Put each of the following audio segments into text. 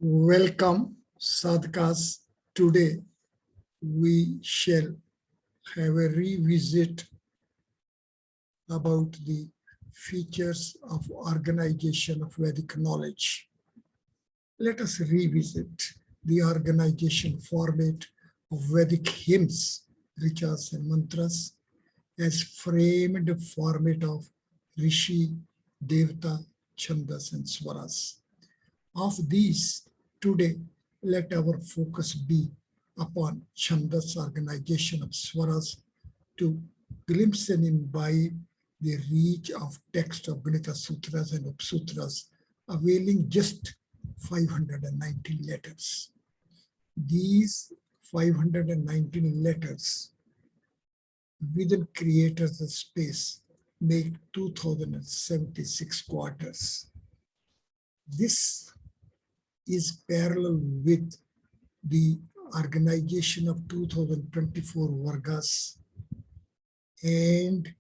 Welcome, Sadkhas. Today we shall have a revisit about the features of organization of Vedic knowledge. Let us revisit the organization format of Vedic hymns, Richas and Mantras, as framed format of Rishi, Devta, Chandas and Swaras. Of these, today, let our focus be upon Chandas organization of Swaras to glimpse and imbibe the reach of text of Ganita Sutras and Upsutras, availing just 519 letters. These 519 letters within creators of space make 2076 quarters. This is parallel with the organization of 2024 vargas and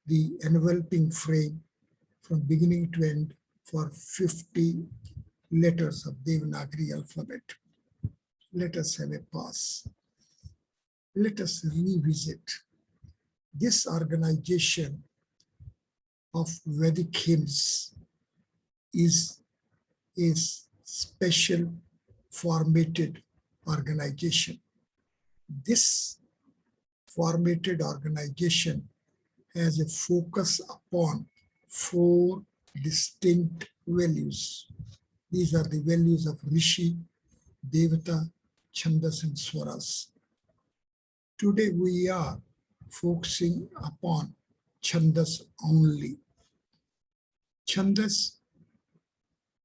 the enveloping frame from beginning to end for 50 letters of Devnagri alphabet. Let us have a pause. Let us revisit this organization of Vedic hymns is a special formatted organization. This formatted organization has a focus upon 4 distinct values. These are the values of Rishi, Devta, Chandas and Swaras. Today we are focusing upon Chandas only. Chandas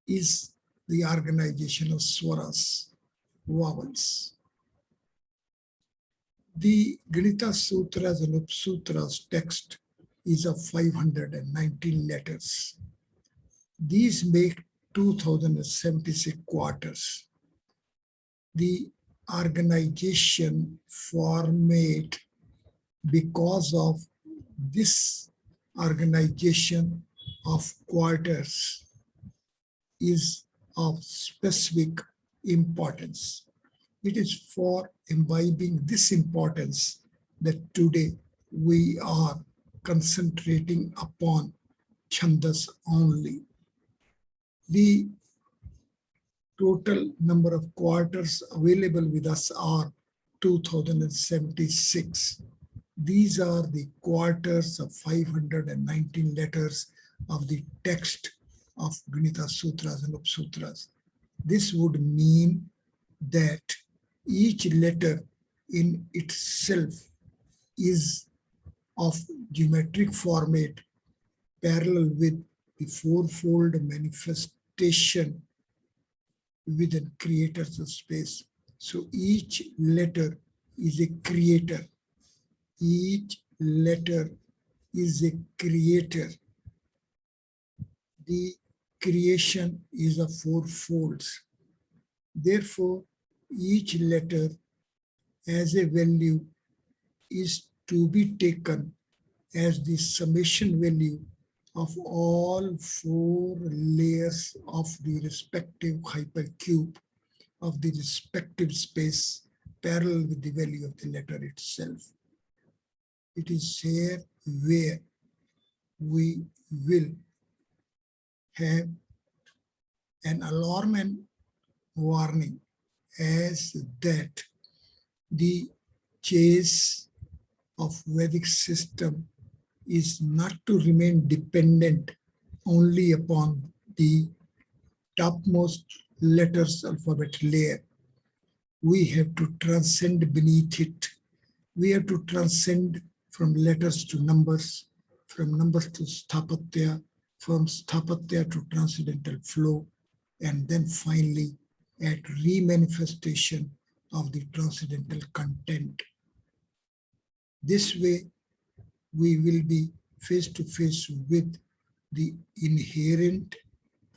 is the organization of Swaras, vowels. The Ganita Sutras and Upsutras text is of 519 letters. These make 2076 quarters. The organization format, because of this organization of quarters, is of specific importance. It is for imbibing this importance that today we are concentrating upon Chandas only. The total number of quarters available with us are 2076. These are the quarters of 519 letters of the text of Ganita Sutras and Upsutras. This would mean that each letter in itself is of geometric format parallel with the fourfold manifestation within creators of space. So each letter is a creator. Each letter is a creator. The creation is of 4 folds. Therefore, each letter as a value is to be taken as the summation value of all 4 layers of the respective hypercube of the respective space parallel with the value of the letter itself. It is here where we will have an alarm and warning as that the chase of Vedic system is not to remain dependent only upon the topmost letters alphabet layer. We have to transcend beneath it. We have to transcend from letters to numbers, from numbers to sthapatya, from sthapatya to transcendental flow, and then finally at remanifestation of the transcendental content. This way, we will be face to face with the inherent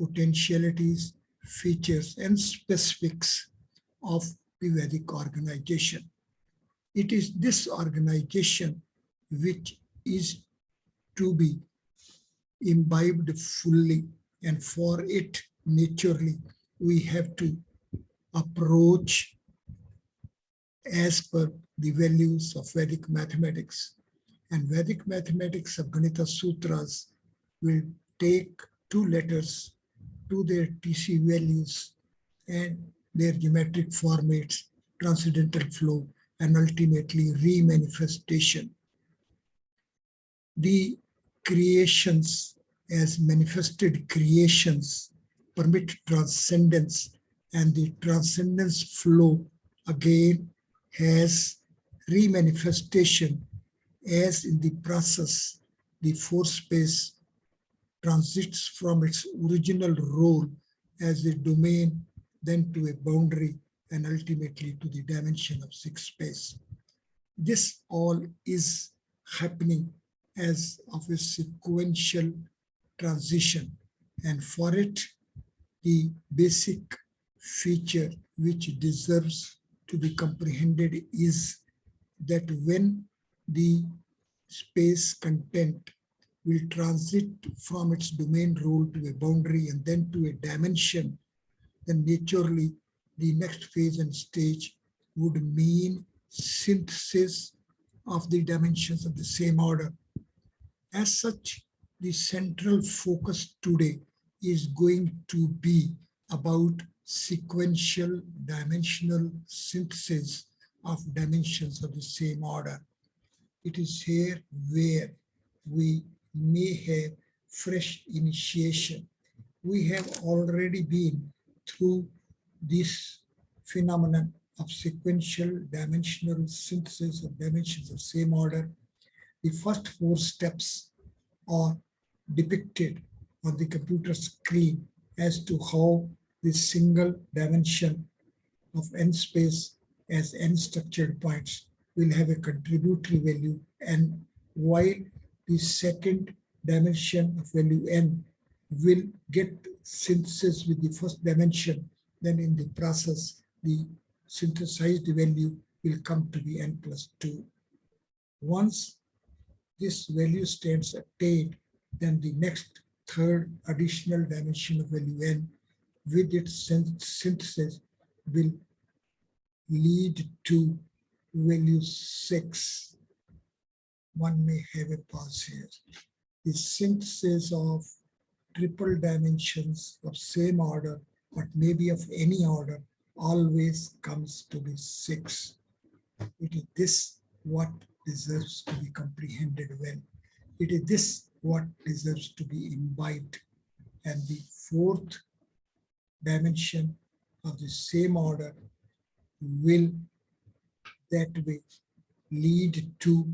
potentialities, features, and specifics of the Vedic organization. It is this organization which is to be imbibed fully, and for it, naturally, we have to approach as per the values of Vedic mathematics. And Vedic mathematics of Ganita Sutras will take two letters to their TC values and their geometric formats, transcendental flow, and ultimately remanifestation. The creations as manifested creations permit transcendence, and the transcendence flow again has remanifestation, as in the process the force space transits from its original role as a domain, then to a boundary, and ultimately to the dimension of sixth space. This all is happening as of a sequential transition, and for it, the basic feature which deserves to be comprehended is that when the space content will transit from its domain role to a boundary and then to a dimension, then naturally the next phase and stage would mean synthesis of the dimensions of the same order. As such, the central focus today is going to be about sequential dimensional synthesis of dimensions of the same order. It is here where we may have fresh initiation. We have already been through this phenomenon of sequential dimensional synthesis of dimensions of same order. The first four steps are depicted on the computer screen as to how this single dimension of n space as n structured points will have a contributory value, and while the second dimension of value n will get synthesis with the first dimension, then in the process the synthesized value will come to be n plus 2. Once this value stands attained, then the next third additional dimension of value n with its synthesis will lead to value 6. One may have a pause here. The synthesis of triple dimensions of same order, but maybe of any order, always comes to be 6. It is this what deserves to be comprehended well. It is this what deserves to be imbibed. And the fourth dimension of the same order will that way lead to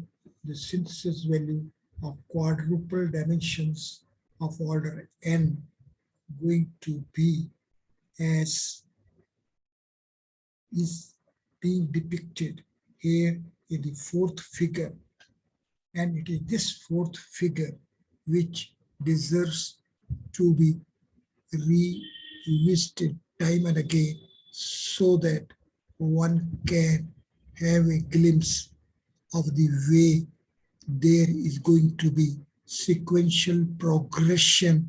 the synthesis value of quadruple dimensions of order n, going to be as is being depicted here in the fourth figure. And it is this fourth figure which deserves to be revisited time and again so that one can have a glimpse of the way there is going to be sequential progression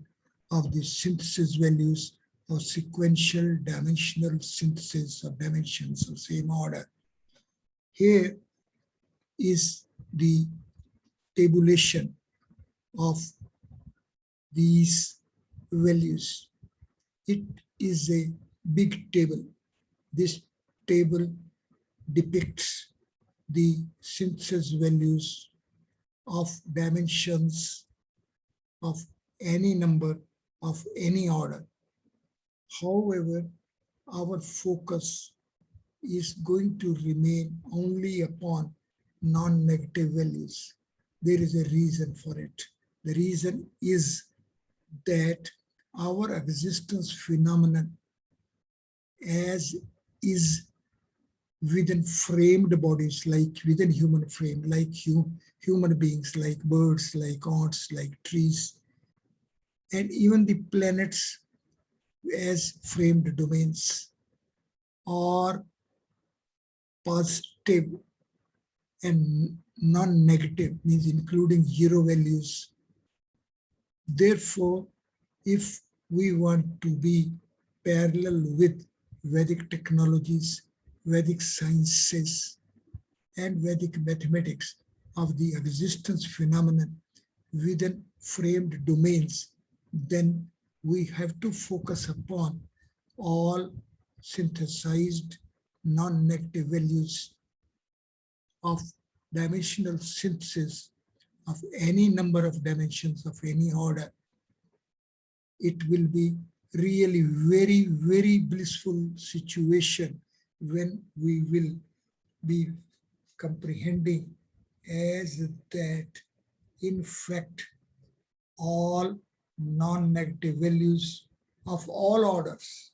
of the synthesis values of sequential dimensional synthesis of dimensions of same order. Here is the tabulation of these values. It is a big table. This table depicts the synthesis values of dimensions of any number of any order. However, our focus is going to remain only upon non-negative values. There is a reason for it. The reason is that our existence phenomenon as is within framed bodies, like within human frame, like human beings, like birds, like ants, like trees, and even the planets as framed domains are positive and non-negative, means including zero values. Therefore, if we want to be parallel with Vedic technologies, Vedic sciences, and Vedic mathematics of the existence phenomenon within framed domains, then we have to focus upon all synthesized non-negative values of dimensional synthesis of any number of dimensions of any order. It will be really very, very blissful situation when we will be comprehending as that in fact all non-negative values of all orders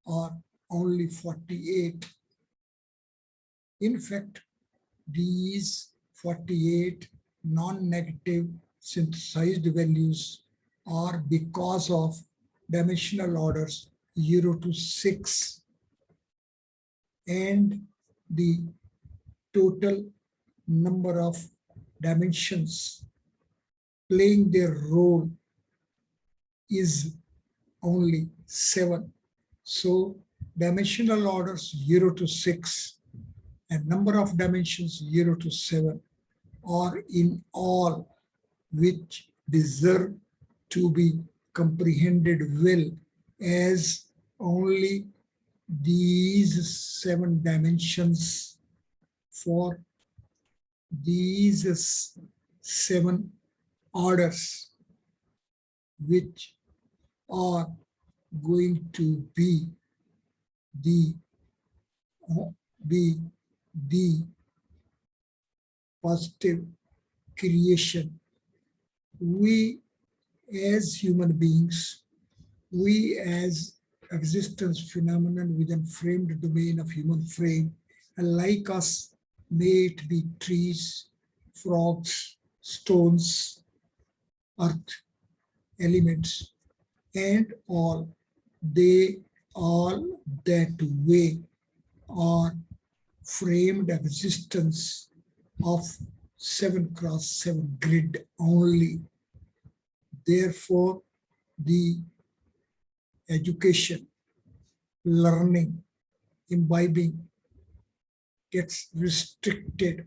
are only 48. In fact, these 48 non-negative synthesized values are because of dimensional orders 0 to 6, and the total number of dimensions playing their role is only 7. So dimensional orders 0 to 6 and number of dimensions 0 to 7 are in all which deserve to be comprehended well as only these 7 dimensions for these 7 orders which are going to be the positive creation. We as human beings, we as existence phenomenon within framed domain of human frame, and like us, may it be trees, frogs, stones, earth, elements, and all, they all that way are framed existence of 7 cross 7 grid only. Therefore, the education, learning, imbibing gets restricted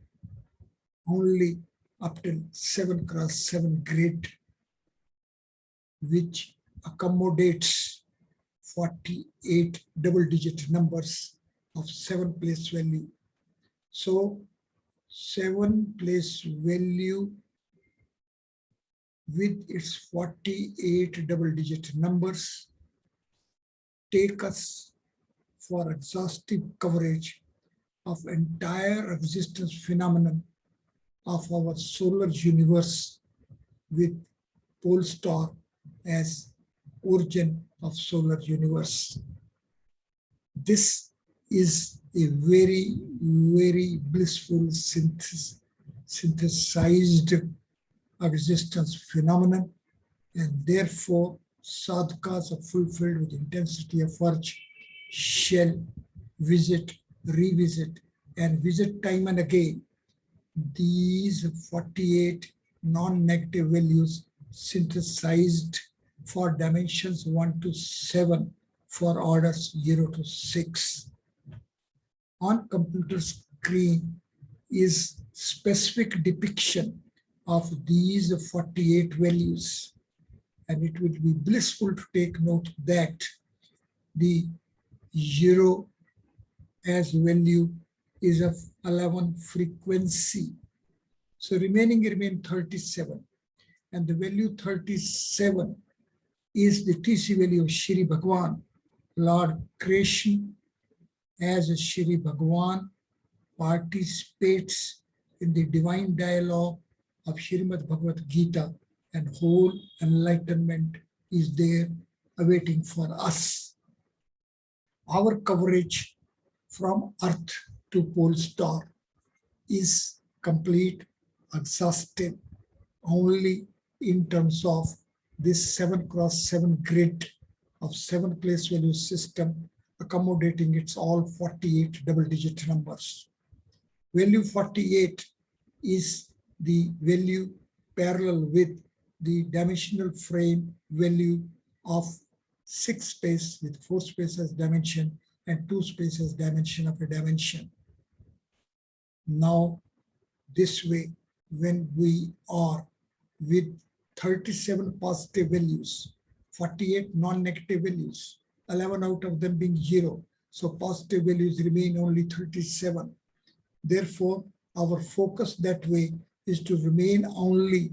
only up till 7 cross 7 grid, which accommodates 48 double-digit numbers of 7 place value. So 7 place value with its 48 double-digit numbers take us for exhaustive coverage of entire existence phenomenon of our solar universe with pole star as origin of solar universe. This is a very, very blissful synthesized existence phenomenon, and therefore sadhkas are fulfilled with intensity of urge shall visit, revisit, and visit time and again these 48 non-negative values synthesized for dimensions 1 to 7 for orders 0 to 6. On computer screen is specific depiction of these 48 values, and it will be blissful to take note that the 0 as value is of 11 frequency. So remain 37, and the value 37 is the TC value of Shri Bhagavan, Lord Creation, as Shri Bhagavan participates in the divine dialogue of Srimad Bhagavad Gita, and whole enlightenment is there awaiting for us. Our coverage from Earth to pole star is complete, exhaustive, only in terms of this 7 cross 7 grid of 7 place value system accommodating its all 48 double-digit numbers. Value 48 is the value parallel with the dimensional frame value of 6 space with 4 spaces dimension and 2 spaces dimension of a dimension. Now, this way, when we are with 37 positive values, 48 non-negative values, 11 out of them being 0. So positive values remain only 37. Therefore, our focus that way is to remain only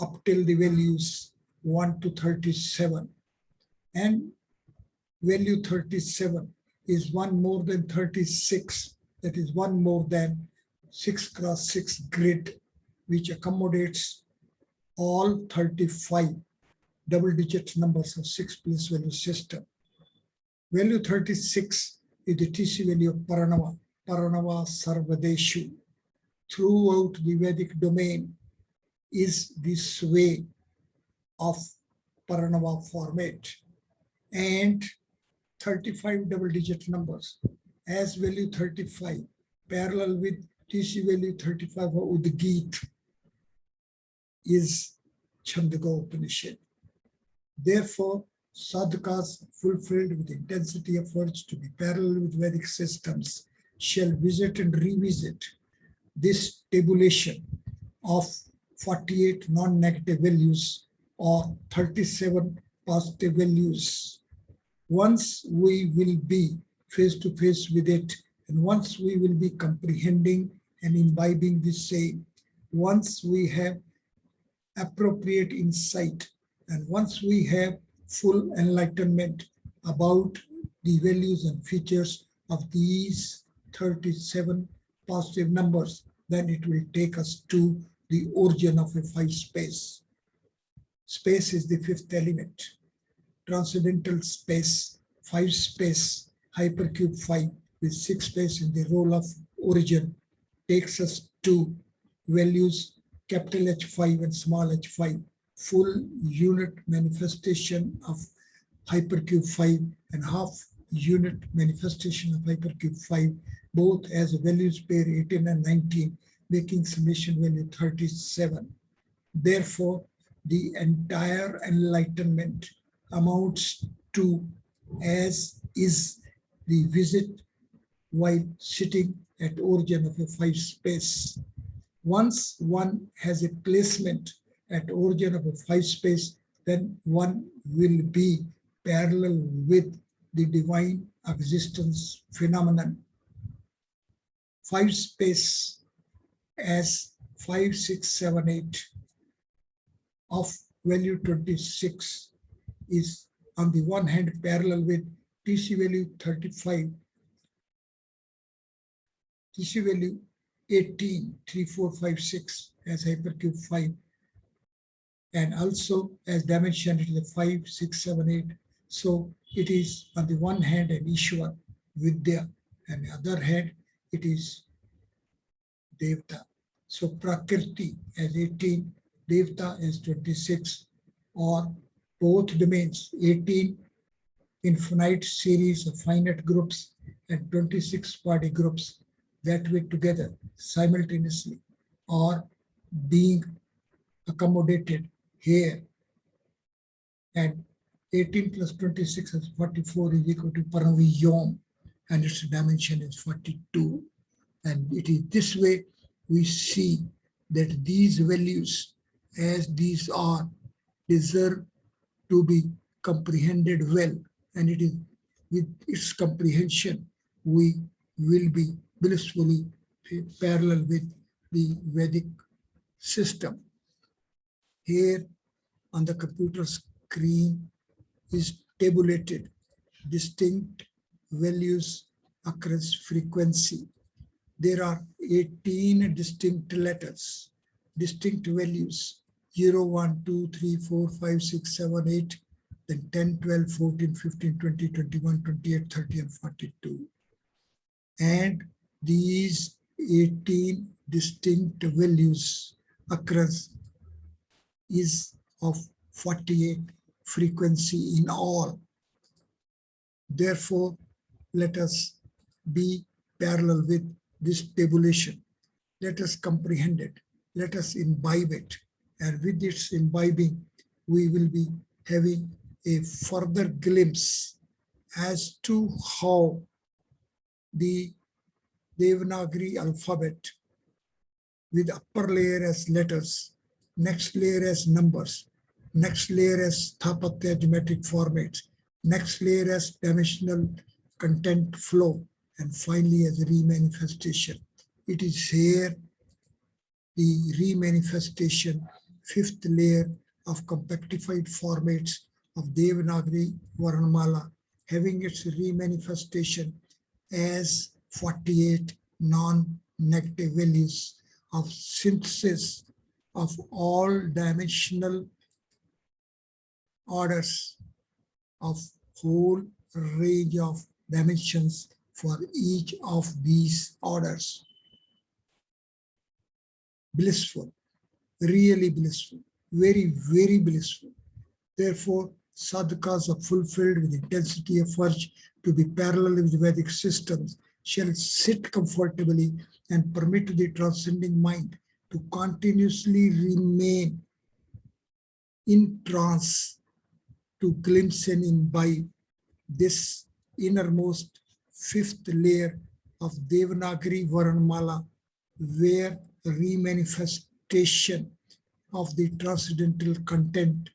up till the values 1 to 37. And value 37 is 1 more than 36. That is 1 more than 6 cross 6 grid, which accommodates all 35 double-digit numbers of 6 place value system. Value 36 is the TC value of Paranava, Paranava Sarvadeshu. Throughout the Vedic domain is this way of Paranava format, and 35 double-digit numbers as value 35, parallel with TC value 35 of Udgit is Chandogya Upanishad. Therefore, Sadkhas fulfilled with intensity efforts to be parallel with Vedic systems shall visit and revisit this tabulation of 48 non-negative values or 37 positive values. Once we will be face to face with it, and once we will be comprehending and imbibing the same, once we have appropriate insight, and once we have full enlightenment about the values and features of these 37 positive numbers, then it will take us to the origin of a 5 space. Space is the 5th element. Transcendental space, 5 space, hypercube 5 with 6 space in the role of origin takes us to values capital H5 and small h5, full unit manifestation of hypercube 5 and half unit manifestation of hypercube 5, both as a values pair 18 and 19, making summation value 37. Therefore, the entire enlightenment amounts to as is the visit while sitting at origin of a 5 space. Once one has a placement at origin of a 5 space, then one will be parallel with the divine existence phenomenon. 5 space as 5, 6, 7, 8 of value 26 is on the one hand parallel with TC value 35, TC value 18, 3, 4, 5, 6 as hypercube 5, and also as dimension it is 5, 6, 7, 8. So it is on the one hand an Ishwar, Vidya, and the other hand it is Devta. So Prakriti as 18, Devta as 26, or both domains, 18 infinite series of finite groups and 26 body groups that way together simultaneously or being accommodated here. And 18 plus 26 is 44 is equal to Paraviyom, and its dimension is 42. And it is this way we see that these values, as these are, deserve to be comprehended well, and it is with its comprehension we will be blissfully parallel with the Vedic system. Here on the computer screen is tabulated distinct values occurrence frequency. There are 18 distinct letters, distinct values, 0, 1, 2, 3, 4, 5, 6, 7, 8, then 10, 12, 14, 15, 20, 21, 28, 30, and 42. And these 18 distinct values occurrence is of 48 frequency in all. Therefore, let us be parallel with this tabulation. Let us comprehend it. Let us imbibe it. And with its imbibing, we will be having a further glimpse as to how the Devnagri alphabet with upper layer as letters, next layer as numbers, next layer as Sthapatya geometric formats, next layer as dimensional content flow, and finally as remanifestation. It is here the remanifestation, fifth layer of compactified formats of Devnagri Varnamala, having its remanifestation as 48 non-negative values of synthesis of all dimensional orders of whole range of dimensions for each of these orders. Blissful, really blissful, very, very blissful. Therefore, sadhkas are fulfilled with intensity of urge to be parallel with Vedic systems shall sit comfortably and permit the transcending mind to continuously remain in trance to glimpse and imbibe this innermost fifth layer of Devnagri Varnamala, where remanifestation of the transcendental content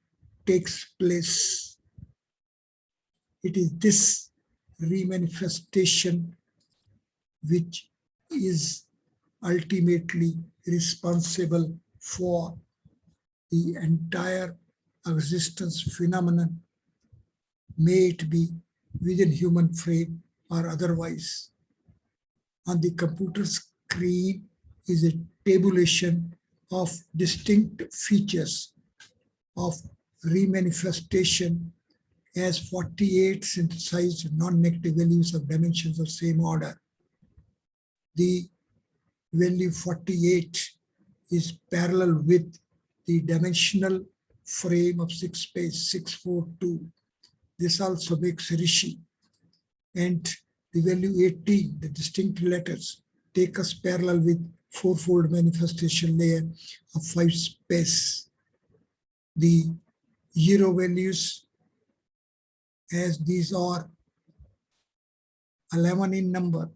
takes place. It is this remanifestation which is ultimately responsible for the entire existence phenomenon, may it be within human frame or otherwise. On the computer screen is a tabulation of distinct features of remanifestation as 48 synthesized non-negative values of dimensions of same order. The value 48 is parallel with the dimensional frame of 6 space 642. This also makes Rishi. And the value 18, the distinct letters, take us parallel with fourfold manifestation layer of 5 space. The zero values, as these are 11 in number,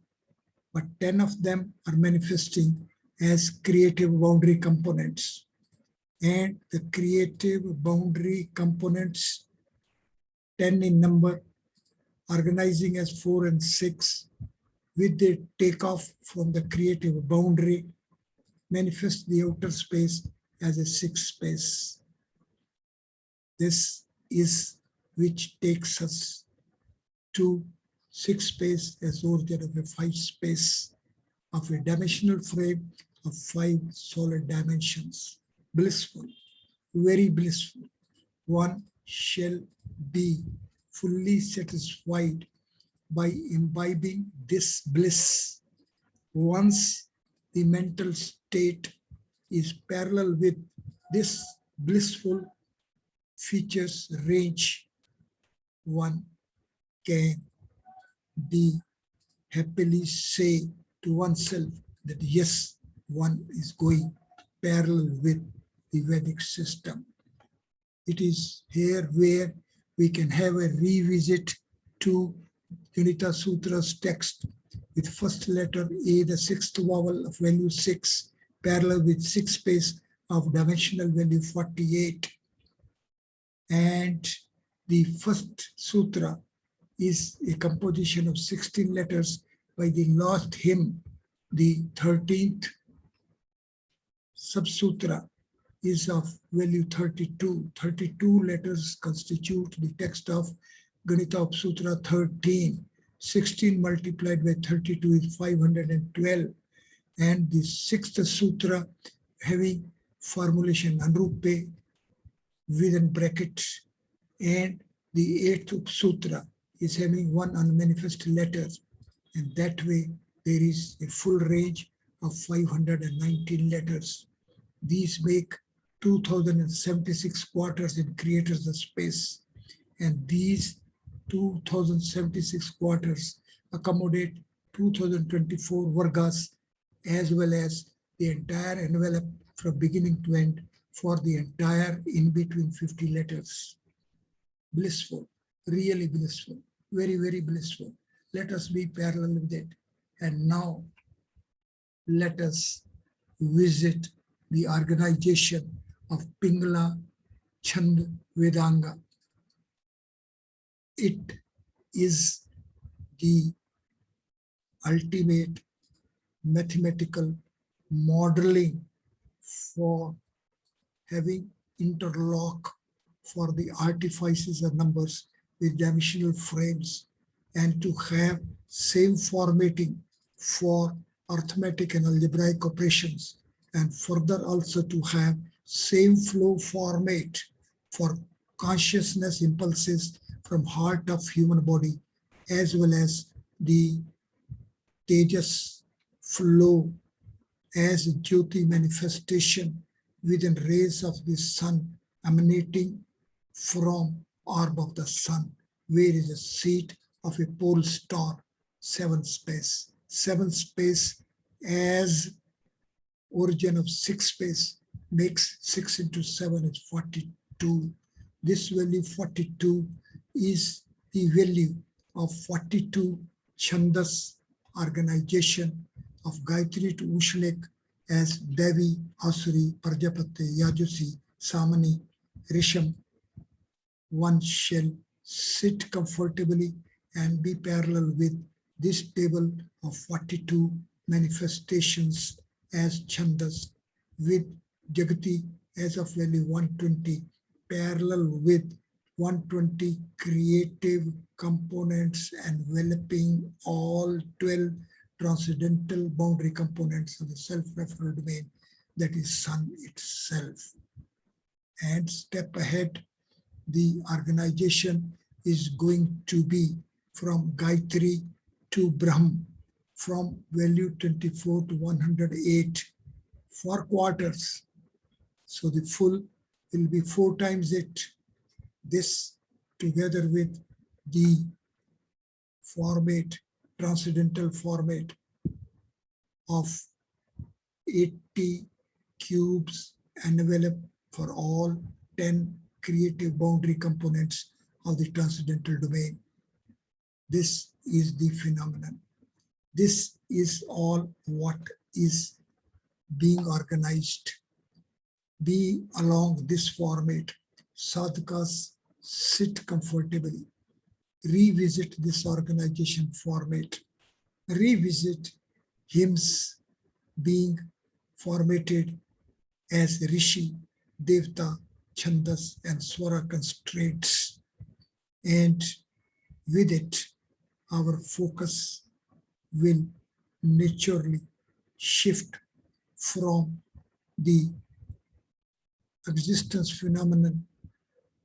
but 10 of them are manifesting as creative boundary components. And the creative boundary components, 10 in number, organizing as 4 and 6, with the takeoff from the creative boundary, manifest the outer space as a 6 space. This is which takes us to 6 space as origin of a 5 space of a dimensional frame of 5 solid dimensions. Blissful, very blissful. One shall be fully satisfied by imbibing this bliss. Once the mental state is parallel with this blissful features range, one can be happily say to oneself that yes, one is going parallel with the Vedic system. It is here where we can have a revisit to Ganita Sutras text with first letter A, the sixth vowel of value 6, parallel with 6 space of dimensional value 48. And the first sutra is a composition of 16 letters by the last hymn. The 13th subsutra is of value 32. 32 letters constitute the text of Ganita Upsutra 13. 16 multiplied by 32 is 512. And the sixth sutra having formulation Anurupe within brackets, and the eighth sutra is having one unmanifest letter, and that way there is a full range of 519 letters. These make 2076 quarters in creators of space, and these 2076 quarters accommodate 2024 vargas as well as the entire envelope from beginning to end for the entire in between 50 letters. blissful, really blissful, very, very blissful. Let us be parallel with it. And now let us visit the organization of Pingala Chanda Vedanaga. It is the ultimate mathematical modeling for having interlock for the artifices of numbers with dimensional frames, and to have same formatting for arithmetic and algebraic operations, and further also to have same flow format for consciousness impulses from heart of human body, as well as the Tejas flow as a Jyoti manifestation within rays of the sun emanating from orb of the sun, where is the seat of a pole star, seven space. Seven space as origin of six space makes 6 into 7 is 42. This value 42 is the value of 42 Chandas organization of Gayatri to Ushnik as Devi, Asuri, Prajapati, Yajusi, Samani, Risham. One shall sit comfortably and be parallel with this table of 42 manifestations as Chandas, with Jagati as of value 120, parallel with 120 creative components enveloping all 12 transcendental boundary components of the self-referral domain, that is sun itself. And step ahead, the organization is going to be from Gayatri to Brahm, from value 24 to 108, 4 quarters. So the full will be 4 times it. This together with the format, transcendental format of 80 cubes envelope for all 10 creative boundary components of the transcendental domain. This is the phenomenon. This is all what is being organized. Be along this format. Sadkhas sit comfortably. Revisit this organization format. Revisit hymns being formatted as Rishi, Devta, Chandas and Swara constraints. And with it, our focus will naturally shift from the existence phenomenon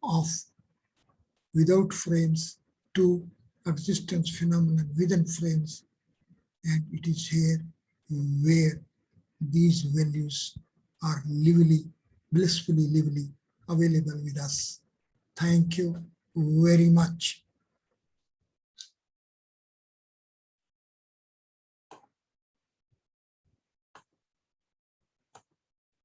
of without frames to existence phenomenon within frames. And it is here where these values are lively, blissfully lively available with us. Thank you very much.